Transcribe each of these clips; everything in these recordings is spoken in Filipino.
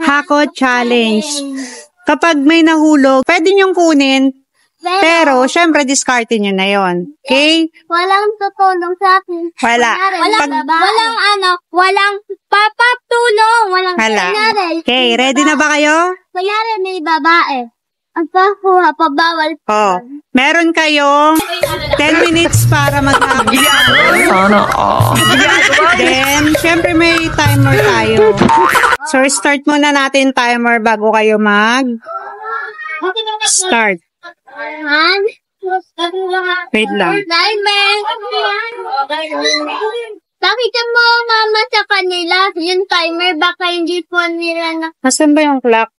Hako challenge. Kapag may nahulog, pwede niyong kunin, pero syempre discardin niyo na yon. Okay? Walang tutulong sa akin. Wala. Walang papatulong. Walang Wala. Okay, ready na ba kayo? Kunyari may babae. Ang pakuha, pabawal. Oh, meron kayong 10 minutes para mag-happy. Then, syempre may timer tayo. So, start muna natin timer bago kayo mag-start. Wait lang. Pakita mo, mama, sa kanila. Yung timer, baka hindi po nila na... Nasaan ba yung clock?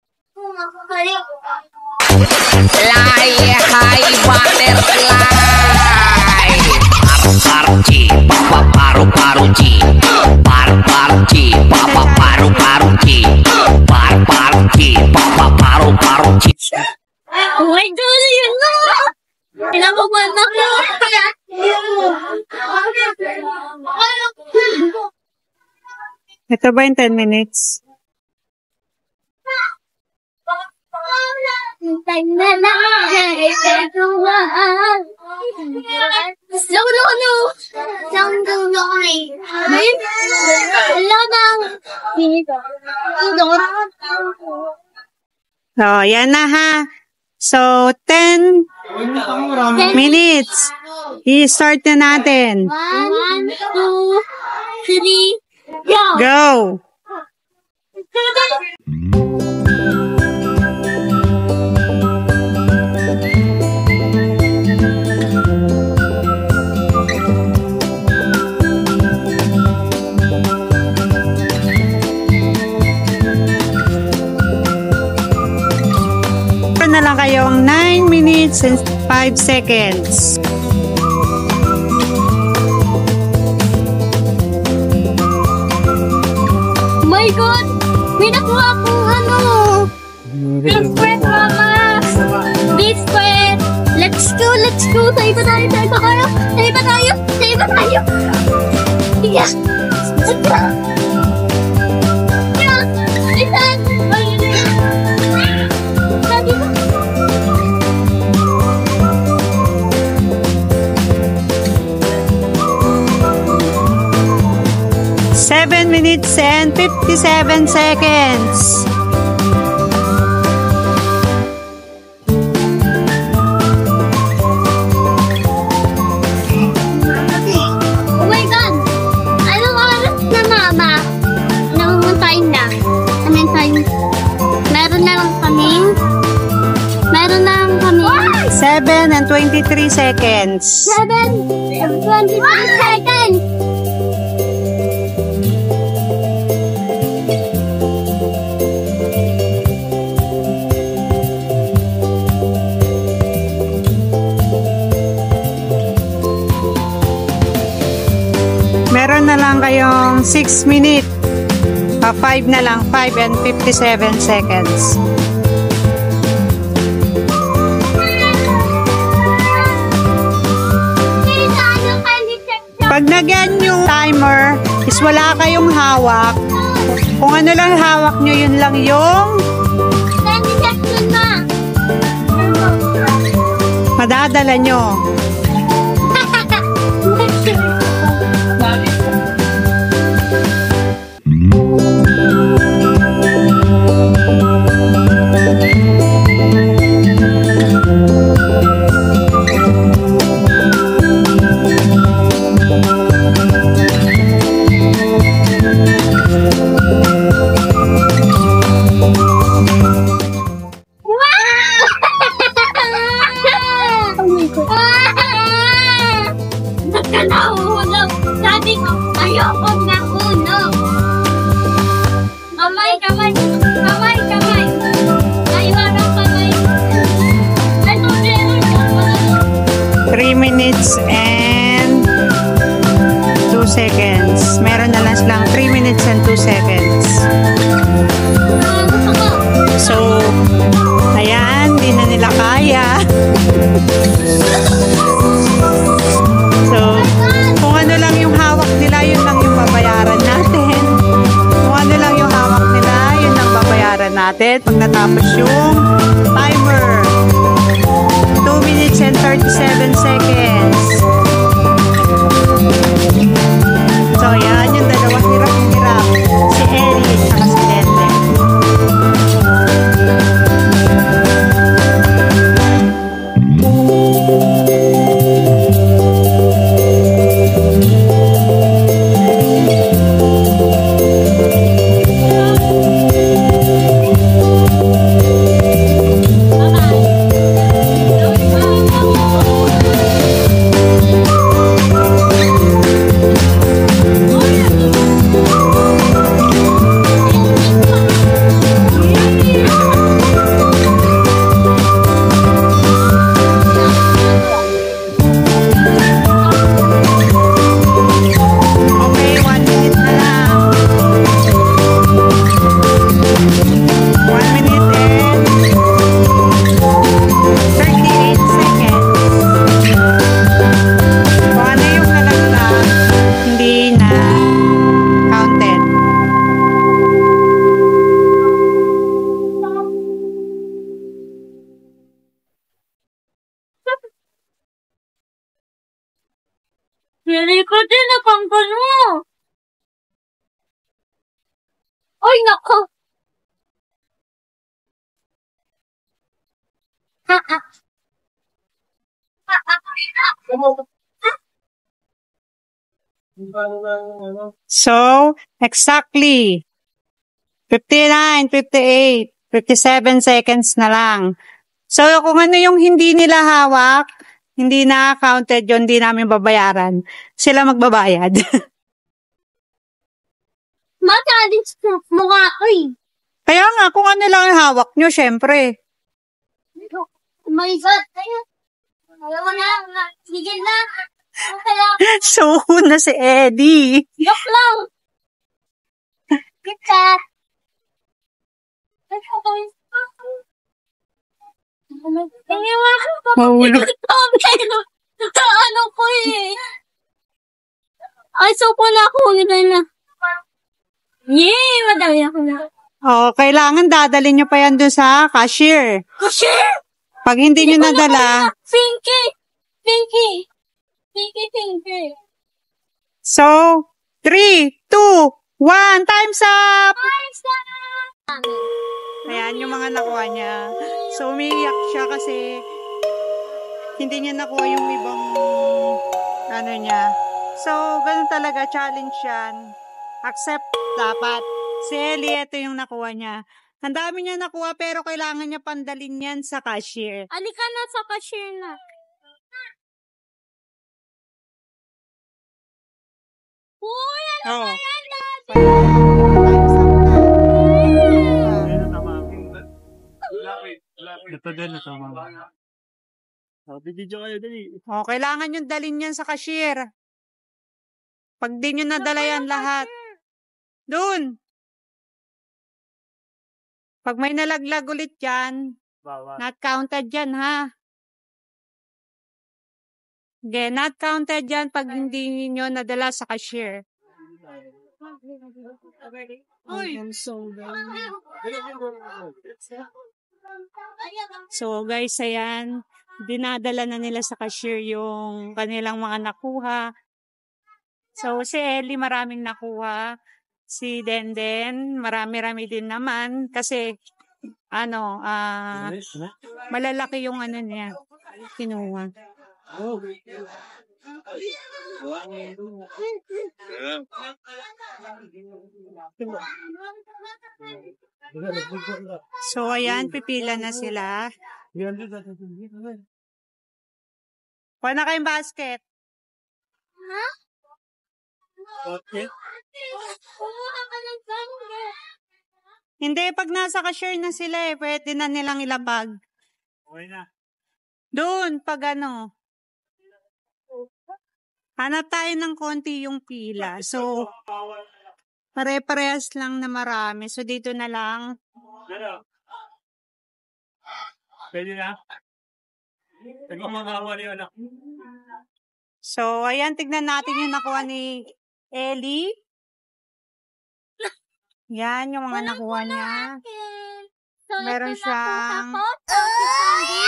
Fly high butterfly. Paru-paru-chi, paru-paru-chi. Paru-paru-chi, paru-paru-chi. Paru-paru-chi, paru-paru-chi. Oh my God, yun na! Pinakukuha na ko! Ito ba yung 10 minutes? Time na lang! So, yan na ha. So, 10 minutes. I-start na natin. 1, 2, 3, Go! Na lang kayong 9 minutes and 5 seconds. My God! May nakuha akong ano! Biscuit, mama! Biscuit! Let's go! Let's go! Sa iba tayo! Sa iba tayo! Sa iba tayo! Sa iba tayo! Yeah! Seven minutes and 57 seconds. Oh my God! Anong oras na, mama? Anong time na? Anong time? Meron na lang kami? 7 and 23 seconds. 7 and 23 seconds! Meron na lang kayong 6 minutes. 5 na lang. 5 and 57 seconds. Pag nagyan yung timer, is wala kayong hawak. Kung ano lang hawak nyo, yun lang yung madadala nyo. Sabi ko, ayoko na uno. Kamay. Naiwarang kamay. 3 minutes and 2 seconds. Meron na lang silang 3 minutes and 2 seconds. So, ayan, di na nila kaya. So, kung ano lang yung hawak nila, yun lang yung babayaran natin. Kung ano lang yung hawak nila, yun lang babayaran natin. Pag natapos yung timer. 2 minutes and 37 seconds. So, yan yung dalawa hirap-hirap. Si Ellie at si Dende. Pili ko din na pangkal mo. Ay, nako. So, exactly 59, 58, 57 seconds na lang. So, kung ano yung hindi nila hawak, hindi na counted yun, hindi namin babayaran. Sila magbabayad. Ma-challenge mo nga, ay. Kaya nga, kung ano lang yung hawak nyo, syempre. Oh my God. Ayaw mo na. Sige na. Okay lang. So, na si Eddie. Joke lang. Kita. Tingnan mo. Mahulog. Ano ko eh. Ay, so pala ako. Gano'n na. Yay! Madami ako na. Oh, kailangan dadalhin nyo pa yan dun sa cashier. Cashier! Pag hindi nyo nadala, Pinky! Pinky! Pinky, Pinky. so, 3, 2, 1, time's up! Ayan yung mga nakuha niya. So, umiiyak siya kasi hindi niya nakuha yung ibang ano niya. So, ganun talaga, challenge yan. Accept dapat. Si Ellie, ito yung nakuha niya. Ang dami niya nakuha pero kailangan niya pandalin yan sa cashier. Alika na sa cashier na. Uy, ano Oh. ba yan, Daddy? Time's up na. Ito din, ito mga. Video kayo dali. Oh, kailangan yung dalin yan sa cashier. Pag di nyo nadala yan lahat. Dun. Pag may nalaglag ulit yan, Bawa. not counted yan, ha? Okay, not counted yan pag hindi nyo nadala sa cashier. Uy! So, guys, ayan. Dinadala na nila sa cashier yung kanilang mga nakuha. So, si Ellie maraming nakuha. Si Denden, marami-rami din naman. Kasi, ano, malalaki yung ano niya. Kinuha. So, ayan, pipila na sila. Kuha na kayong basket. Ha? Okay. Kumuha ka ng sangre. Hindi, pag nasa cashier na sila pwede na nilang ilabag. Okay na. Doon, pag ano. Hanap tayo ng konti yung pila. So, pare-parehas lang na marami. So, dito na lang. Pwede na? Nagmamakawa niyo, anak. So, ayan, tignan natin yung nakuha ni Ellie. Yan, yung mga nakuha niya. So, Meron ito siyang- nakuha ko. Candy.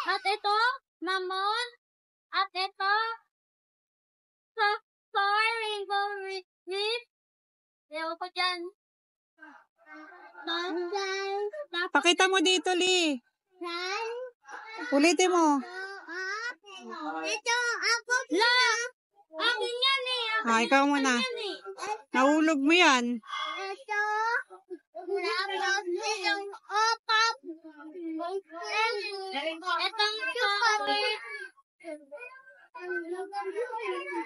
At ito, mamon. At ito, rainbow wreath. Ewan ko dyan. Pakita mo dito, Lee. Ulitin mo. Ito, ako na. Akin yan eh. Ah, ikaw muna. Nahulog mo yan. Ito, itong opap. Itong chocolate.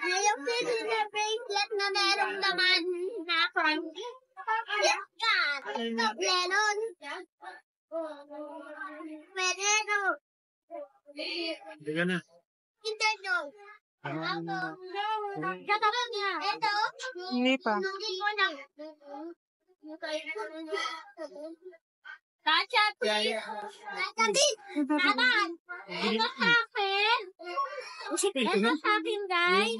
Yung pili na bracelet na merong laman na crunchy. Melon. Veneno. Hindi ka na. Nintendo. Katabi niya. Ito. Hindi pa. Hindi ko na. Kachat. Katabi. Taban. Ito sa akin. Ito sa akin, guys.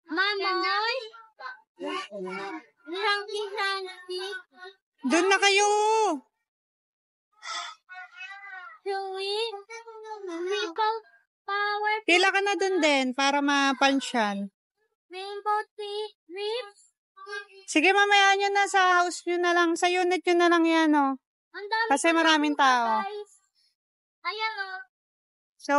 Mamoy. Langki. Doon na kayo. Chewy. Ripple. Power. Pila ka na doon din para mapansyan. Rainbow tree. Rips. Sige, mamaya nyo na sa house nyo na lang. Sa unit nyo na lang yan, oh. Ang dami Kasi ko maraming nakuha, tao. guys. Ayan, oh. So,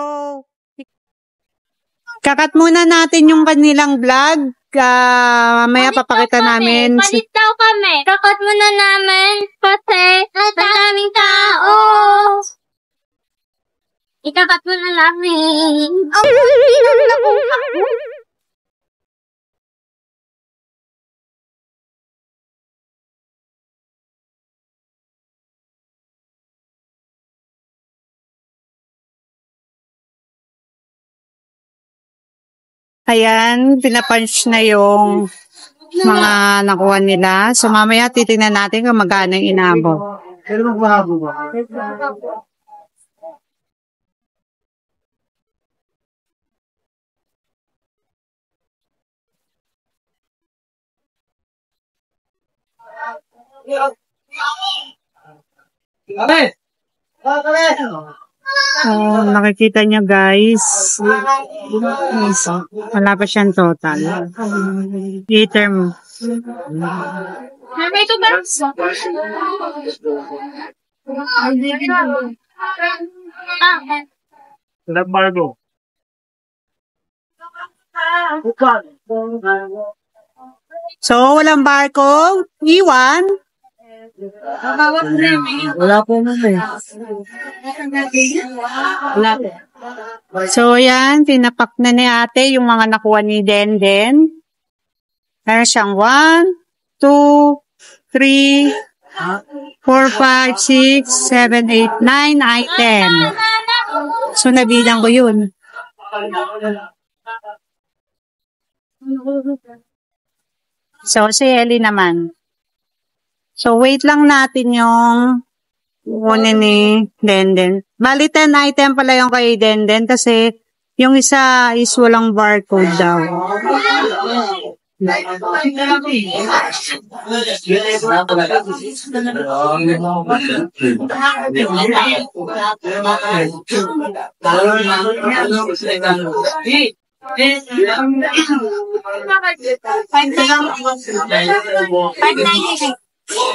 kakat muna natin yung kanilang vlog. Mamaya papakita namin. Palit daw kami. Kakat muna namin kasi maraming tao. Ikakat muna namin. Oh, Ayan, pinapunch na yung mga nakuha nila. So, mamaya titingnan natin kung magkano yung inabot. Pero magmahabo ba? Nakikita nyo guys, wala pa siyang total. Liter mo. Ito ba? Nagmargo. So, walang barcode. Iwan. Wala po naman eh. Wala po. So, yan. Tinapak na ni ate yung mga nakuha ni Denden. Meron siyang 1, 2, 3, 4, 5, 6, 7, 8, 9 item. So, nabilang ko yun. So, si Ellie naman. So, wait lang natin yung kunin ni Denden. Bali, 10 item pala yung kay Denden kasi yung isa is walang barcode daw.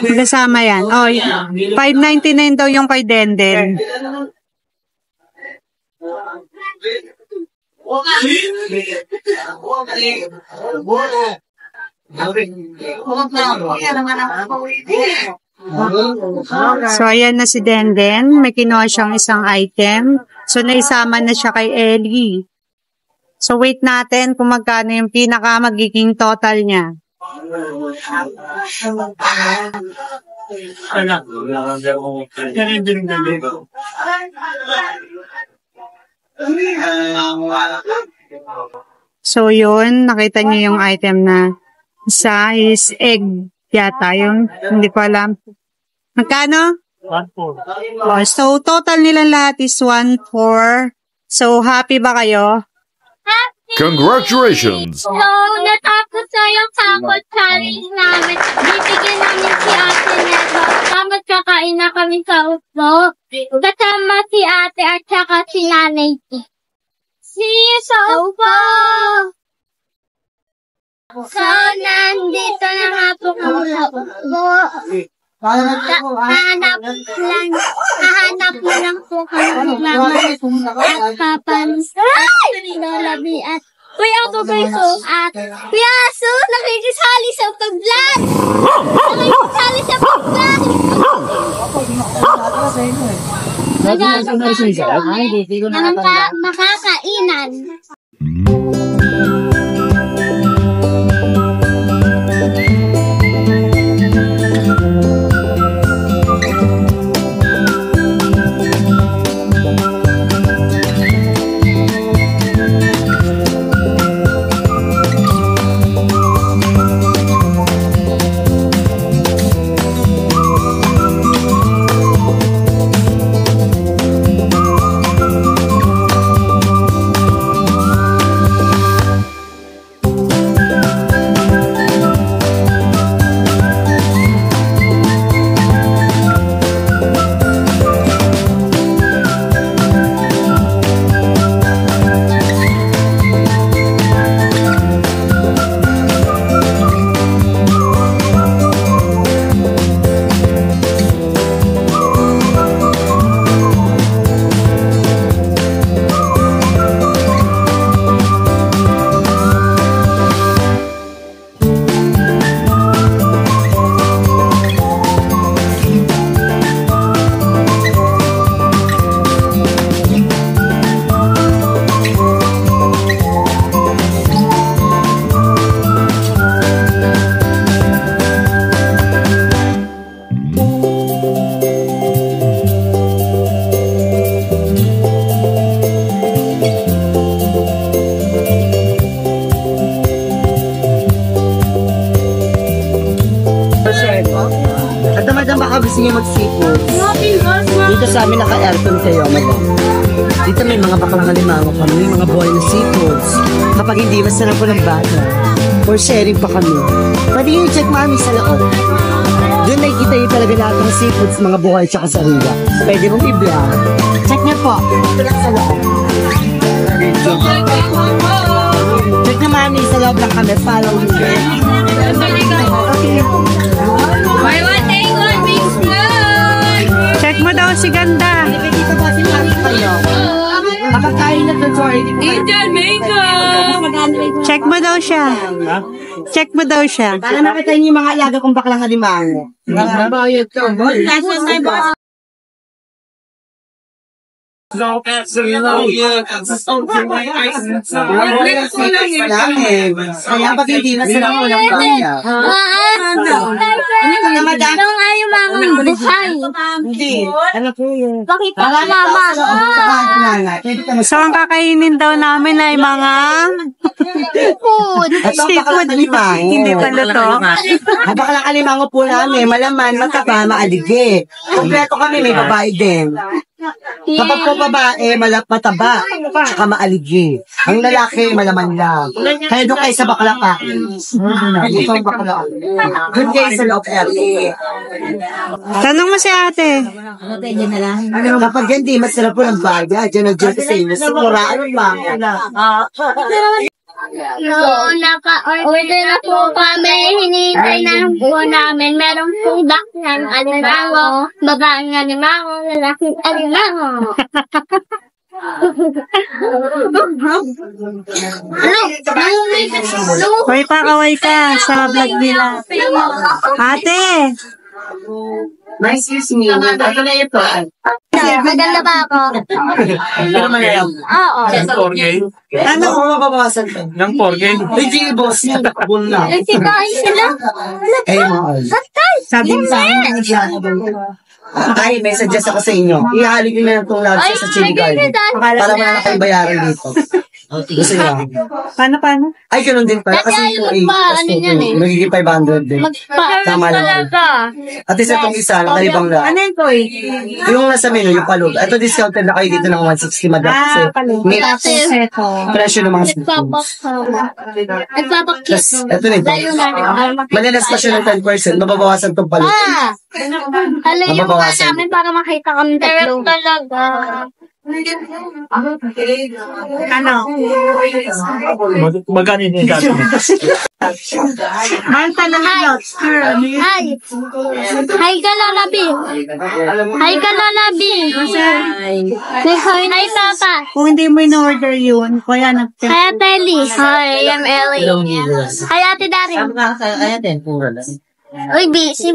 Kasama yan. Oh, 599 daw yung kay Denden. So, ayan na si Denden. May kinuha siyang isang item. So, naisama na siya kay Ellie. So, wait natin kung magkano yung pinaka magiging total niya. Anak. Ganun din galing. So, yun. Nakita niyo yung item na isa is egg yata yun. Hindi ko alam. Magkano? 1-4. Oh, so, total nilang lahat is 1-4. So, happy ba kayo? Congratulations! So, natapos na yung takot challenge namin. Bibigyan namin si ate neto. Tapos kakain na kami sa upo. Kasama si ate at saka si nanay. See you sa upo! So, nandito na nga po kami sa upo. Hahanap na lang po kami ng mama at papan. Lolabi at Kuya Aso at Kuya Aso, nakikisali sa pag-vlog! Nakikisali sa pag-vlog! Makakainan. Madam, baka gusto niyo mag-seafood. Dito sa amin naka-aircon kayo, madam. Dito may mga baklang halimango kami, may mga boil na seafoods. Kapag hindi, masarap po ng bata. For sharing pa kami. Pwede yung check mami sa loob. Doon nakikita niyo talaga lahat ng seafoods, mga buhay tsaka sarila. Pwede mong i-vlog. Check niyo po. Ito lang sa loob. Check na mami, sa loob lang kami. Follow me. Check mo daw si Ganda. Dito po si mami kayo. Makakain na to, sorry. Check mo daw siya. Check mo daw siya. Para makita niyo yung mga alaga kong baklang halimango. Bayad to. Kaya pag hindi na sila ko ng kanya. Ano nga yung mga buhay? Hindi. Ano po yun? Bakit pa mama? So, ang kakainin daw namin ay mga Food. seafood. Hindi pa luto. Ang baklang halimango po namin, malaman, mataba, maalige. Kompleto kami, may babae din. Kapag po babae, mataba, tsaka maaligi. Ang lalaki, malaman lang. Kaya doon kayo sa bakla pa. Ito ang bakla. Doon kayo sa loob area. Tanong mo si ate. Kapag hindi, masarap po ng baga. Diyan ang dyan sa inyo. Sigura, ano ba? No, naka-order na po kami. Hinihintay na lang po namin. Merong pudak ng alimango, babaeng alimango, lalaking alimango. Hoy, pakaway ka sa vlog nila. Ate! Excuse me. Ano na ito? Maganda ba ako? Ano man yan? Oo. Ano kung mababawasan to? Ng 4K. Hindi, boss. Takbol na. Nagsikain sila. Eh, mahal. Sabi mo sa akin. Ay, may suggest ako sa inyo. Ihalik nyo na lang itong lobster sa chili garlic. Para wala na kayong bayaran dito. Gusto niya. Paano? Ay, ganun din pala. Kasi Dati yung ayun pa, ano yan eh. magiging 500 din. Tama lang. Talaga. At least itong isa, nakalibang lang. Ano yun, Toy? Yung nasa menu, yung paluto. Ito discounted na kayo dito ng 160 madam. Kasi may Ito. presyo ng mga seafoods. Nagpapakit. Plus, ito nito. Malilas pa siya ng 10%. Mababawasan itong paluto. Hala yung mga Mababawasan. namin para makita kami tatlo. Talaga. Ano? Magkano yung dati? Mahal talaga lobster. Hi. Hi ka lalabi. Hi ka lalabi. Hi Papa. Kung hindi mo in-order yun, kaya Hi Ate Ellie. Hi, I'm Ellie. Hi Ate Darin. Ayan, pura lang. Uy, busy.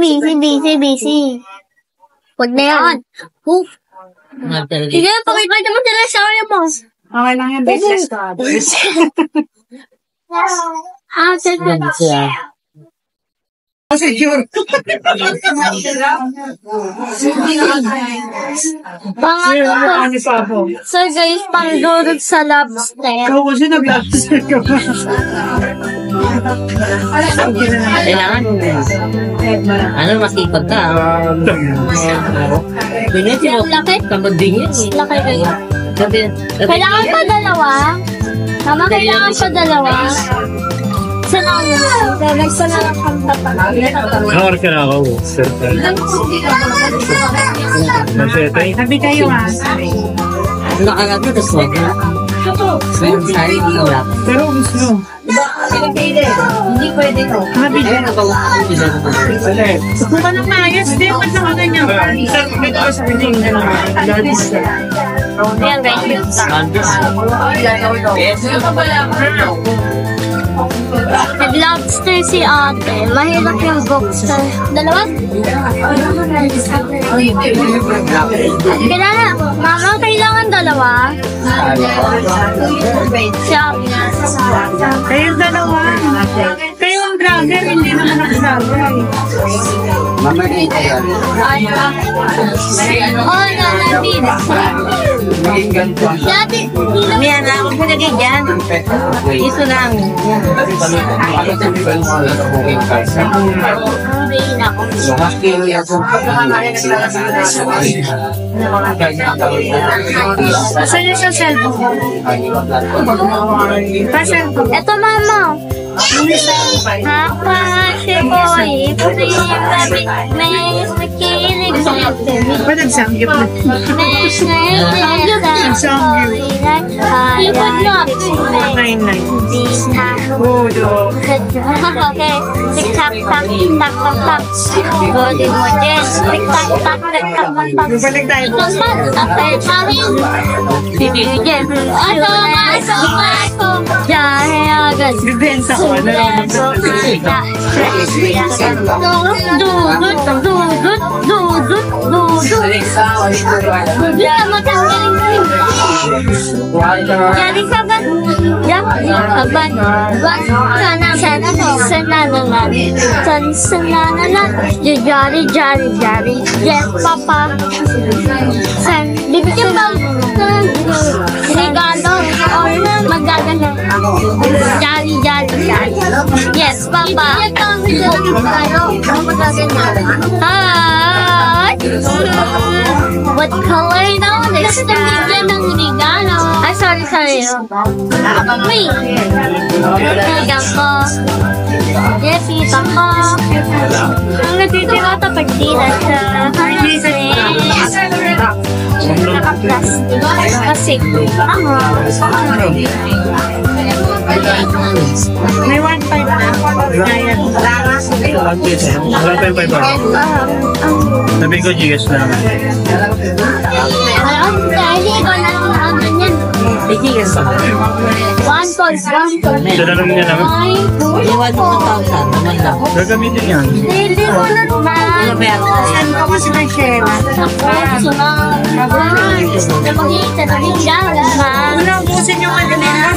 Huwag na yan. Sige, pakita naman sila sa kanya mo. Okay lang yan, business card. Secure. Pangatlo po. So guys, pangdurog sa lobster. Ikaw kasi nag-lobster ka pa. Kailangan ano, masipag ka. Ganyan siya. Laki. Tamad din yan. Laki kayo. Kailangan pa dalawa? Mama, kailangan pa dalawa? Sana ako na. Nagsana lang kang tatanong. Nakawar ka na ako. Sir. Masetay. Sabi kayo ha. Nakagat na tas wag na. Sorry, wala. Pero gusto. Hindi pwede to. Sabi kayo. Kung anong maayos, di ba't naman ganyan? Isa, dito sa piling na Ayan guys. Nag-lobster si ate. Mahirap yung lobster. Dalawa? Kailangan, mama, kailangan dalawa. Siya. Kayong dalawa. Kayong vlogger, hindi naman nagsabi. Oh, nalabid. Dati, Yan na, ako nagay dyan. Iso lang. Rain ako. Saan yung sa cellphone? Pa cellphone. Ito, mama. Hapa, si Boy. May makilig sa Ba nagsanggip na? Okay. Tik-tak, tak, tak, tak, tak. Body mo din. Tik-tak, tak, tak, tak, tak. Balik tayo. Jahe agad. Bibenta ko. Ano naman? Jadi saban, ya, saban, sana, jari, yes, papa, san, bibigyan ba regalo or magagano, jari, yes, papa, hi, what color now? Next time bigyan ng regalo. Ay, sorry. Wait. Bigyan ko. Yes, ito ko. Ang natitira ito pag di na siya. Naka-plastic. Kasi, May 1.5 na. Ayan. Wala pa yung 5 Sabi ko, GS na. dahil ko na ang ganyan. 1.1. Ito na naman niya naman. Gagamitin yan. Hindi ko na Saan ko kasi may share? Unang pusin yung ano nila.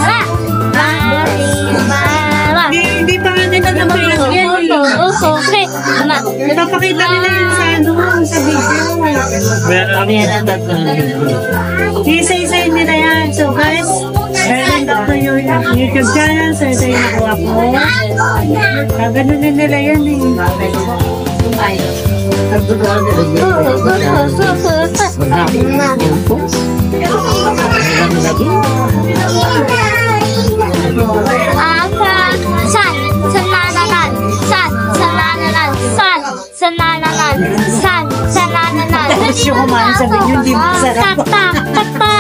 Hindi pa nga nila naman yan. Okay. Napapakita nila yun sa ano, sa video. Meron Isa-isayin nila yan. So guys, Meron ako yung YouTube channel, so ito yung nakuha ko. Ganun din nila yan eh. Yung kumain sa video, hindi masarap. Tak, tik-tak,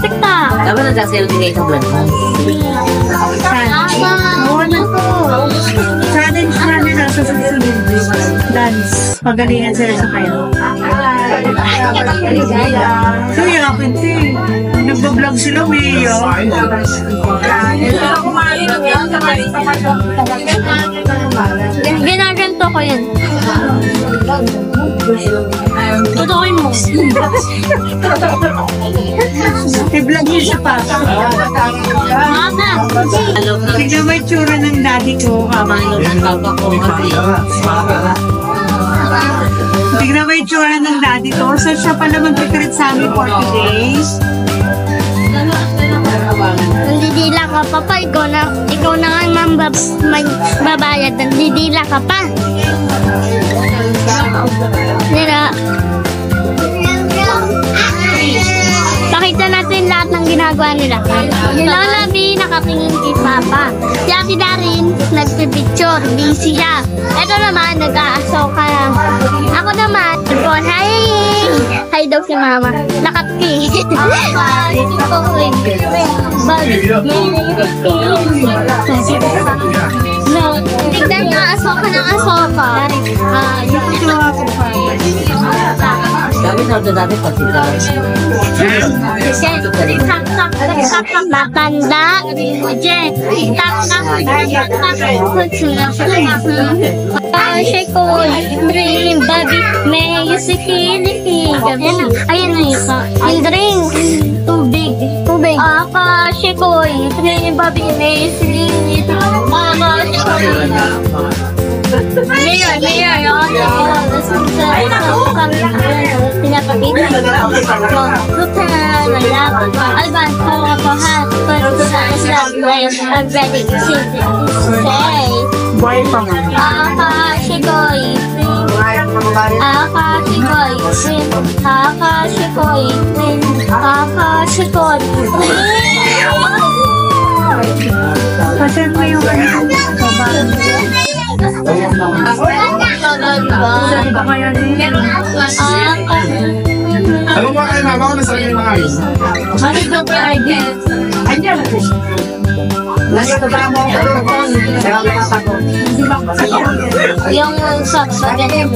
tik-tak. Dapat nagsaselfie kayo sa vlog mo. Challenge na nila sa susunod. Dance. Pagalingan sila sa kayo. So, yakapin ito eh. Nagbablog sila, may Ginaganto ko yan. Tutukin mo. I-vlog niyo siya pa. Mama. Tignan mo yung tsura ng daddy ko. Tignan mo yung tsura ng daddy ko. So, siya pala mag-treat sa amin for days. Nandidila ka pa pa. Ikaw na nga babayad. Nandidila ka pa. Nila. Pakita natin lahat ng ginagawa nila. Si Lola B, nakatingin kay Papa. Si Ate Darin, nagpipicture. Busy siya. Ito naman, nag-aasaw ka. Ako naman, hi! Hi daw si Mama. Nakatki. No, tignan niyo, asaw ka ng asaw ka. Dapat na ito dati pati ka. Matanda. Shikoy. Dream, baby. May yusikiliki. Ayan na isa. Yung drink. Tubig. Tubig. Shikoy. Dream, baby. May yusikiliki. Shikoy. Mayor. Pinapakita ko. Lutan, malapot. Alban, kawapahan. I'm ready to say. Shikoy. Shikoy. Pasan mo yung Ano ba kayo mama ko nasa yung mga ayos? Yung socks ba ganyan?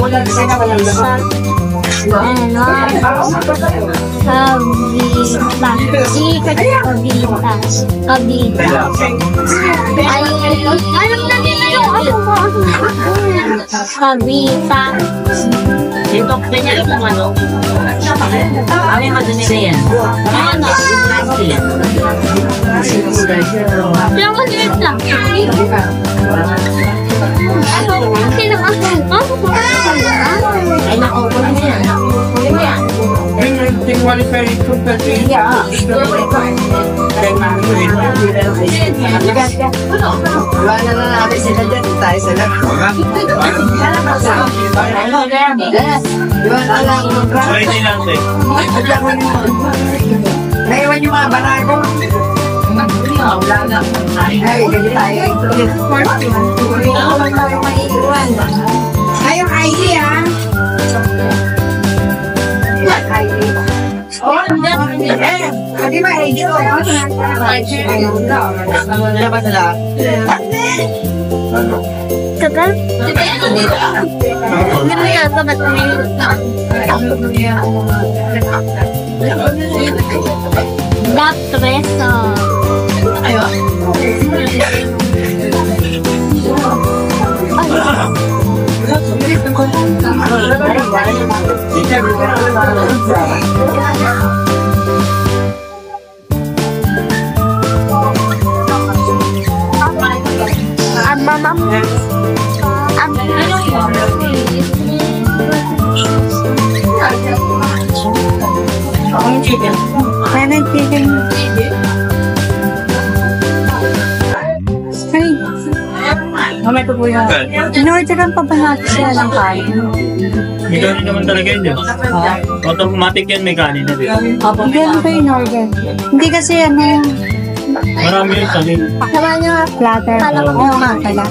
Kabita. Ay, alam na nila yung kabita. Dito, kanya itong ano? Kami ka dun nila yan. Ano? Lang maliit lang. Sino ako? Ay, nakaupo na yan. Yung qualify ko kasi Wala na natin sila dyan. Tayo sila. Pwede natin. Naiwan yung mga banago. Ay, ganyan tayo. Ayong ID ah. Oh, hindi ba ID ko? Dapat na lang. Tagal? Hindi nga ito ba't Lap preso. Chicken. Mamay ko po yan. In-orderan pa ba natin sila ng kanin? May kanin naman talaga yun, di ba? Automatic yan, may kanin na din. Hindi ano ba in-order? Hindi kasi ano yung Marami yung kanin. Sama nyo nga. platter. Oo nga pala.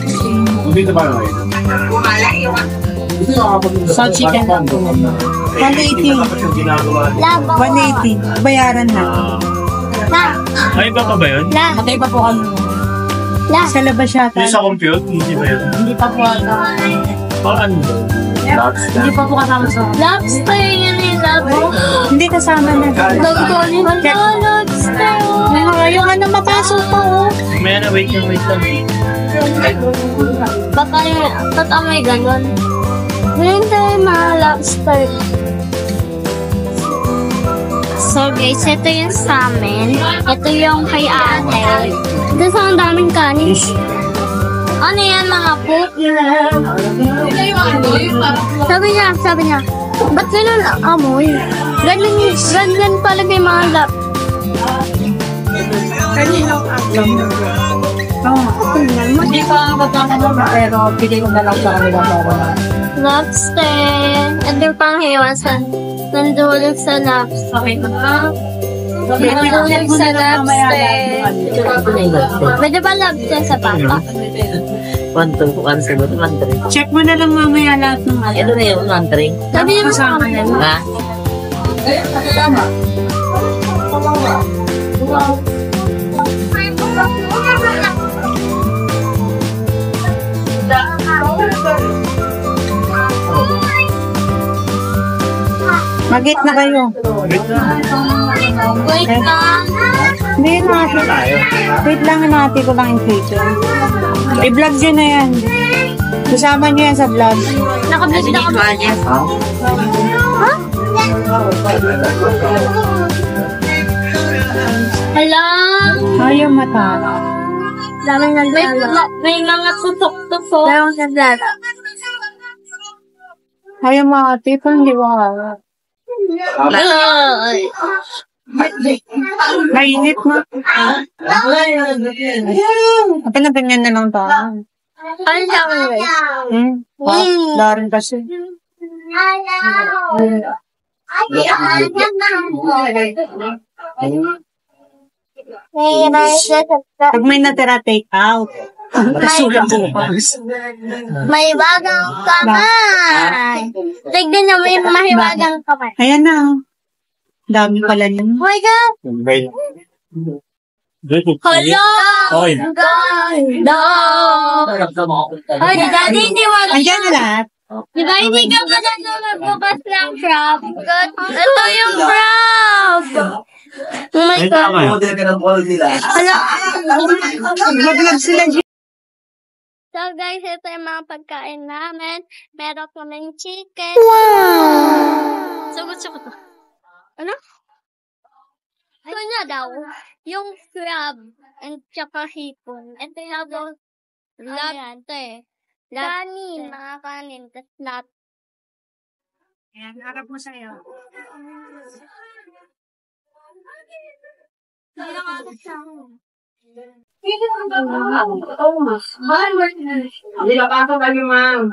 Dito ba naman? Salt chicken lang po. 180. Labo. 180. Bayaran na. La. Ay, iba pa ba yun? La. Matay pa po kami. La. Sa labas yata. Hindi sa compute? Hindi ba yun? Hindi pa po ata. Paano ba? Hindi pa po kasama sa... Lobster yun yung labo. Hindi kasama na. Gagawin mo na lobster. Yung ano mapasok pa oh. May na, wait lang. Ba't may ganon? Ngayon tayo mga lobster. So guys, ito yung sa amin. Ito yung kay ate. Ito sa ang daming kanin. Ano yan mga poop? Sabi niya, ba't ganun ang amoy? Ganun pala kay mga lab. Hindi pa ang magkakaroon pero pili ko na lang sa kanila para. Lobster. Ito yung panghiwasan. Nandulog sa lobster. Okay na. Nandulog sa lobster. Pwede ba lobster sa papa? 1, 2, 1, 7, 1, 3. Check mo na lang mamaya lahat ng ano. Ito na yung 1, 3. Sabi niya Kasama na. Ha? Mag-eat na kayo. Wait lang. Hindi natin. Wait lang, natin ko lang yung picture. I-vlog nyo na yan. Kasama nyo yan sa vlog. Nakabit na kami. Hello? Ayaw mata. May mga tutok-tutok. Ayaw mati. Parang di ba? Mainit na. Kapag na ganyan na lang ta. Ano sa akin, guys? Darin kasi. Pag may natira, take out. May bagang kamay. Tignan niyo, may mahiwagang kamay. Ayan na. Dami pala nun. Oh my God! Hello! Okay. No! Ay, daddy, hindi wala. Andiyan na lahat. Diba hindi ka ba nagbukas ng crab? Ito yung crab! Oh my Ay, God! tama yun. Hello! Mag-vlog sila dyan. So guys, ito yung mga pagkain namin. Meron kaming chicken. Wow! So, gusto ko to. Ano? Ito na daw. Yung crab and tsaka hipon. Ito yung daw. Lahat. Ito eh. Kanin. Mga kanin. Tapos lahat. Ayan, harap mo sa'yo. Hindi na pa ako lagi, ma'am.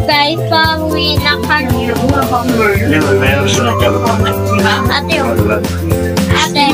Guys, pauwi na kami. Ate, ate.